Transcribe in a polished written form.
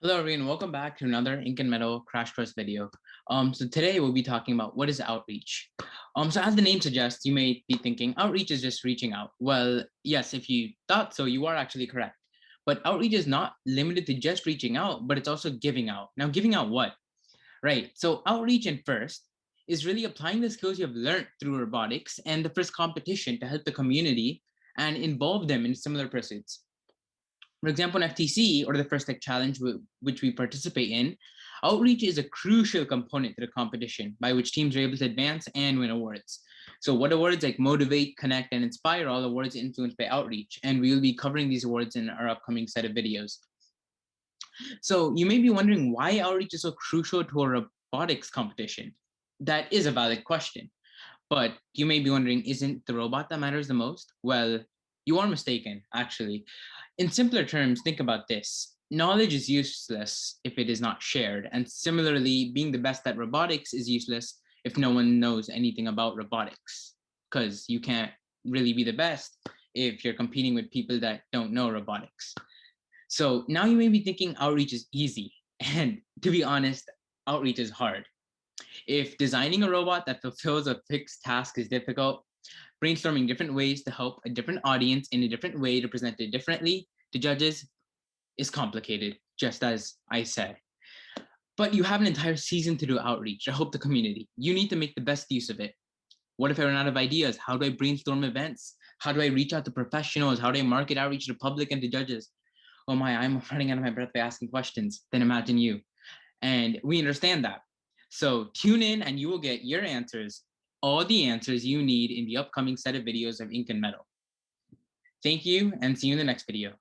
Hello everyone, welcome back to another Ink and Metal Crash Course video. So today we'll be talking about what is outreach. So as the name suggests, you may be thinking outreach is just reaching out. Well, yes, if you thought so, you are actually correct. But outreach is not limited to just reaching out, but it's also giving out. Now, giving out what? Right. So outreach in first is really applying the skills you have learned through robotics and the first competition to help the community and involve them in similar pursuits. For example, in FTC or the first tech challenge which we participate in, outreach is a crucial component to the competition by which teams are able to advance and win awards. So what awards like motivate, connect, and inspire, all awards influenced by outreach. And we will be covering these awards in our upcoming set of videos. So you may be wondering why outreach is so crucial to a robotics competition. That is a valid question. But you may be wondering, isn't the robot that matters the most? Well, you are mistaken, actually. In simpler terms, think about this. Knowledge is useless if it is not shared. And similarly, being the best at robotics is useless if no one knows anything about robotics, because you can't really be the best if you're competing with people that don't know robotics. So now you may be thinking outreach is easy. And to be honest, outreach is hard. If designing a robot that fulfills a fixed task is difficult, brainstorming different ways to help a different audience in a different way to present it differently to judges is complicated, just as I said. But you have an entire season to do outreach to help the community. You need to make the best use of it. What if I run out of ideas? How do I brainstorm events? How do I reach out to professionals? How do I market outreach to the public and to judges? Oh my, I'm running out of my breath by asking questions. Then imagine you. And we understand that. So tune in and you will get your answers, all the answers you need in the upcoming set of videos of Ink and Metal. Thank you and see you in the next video.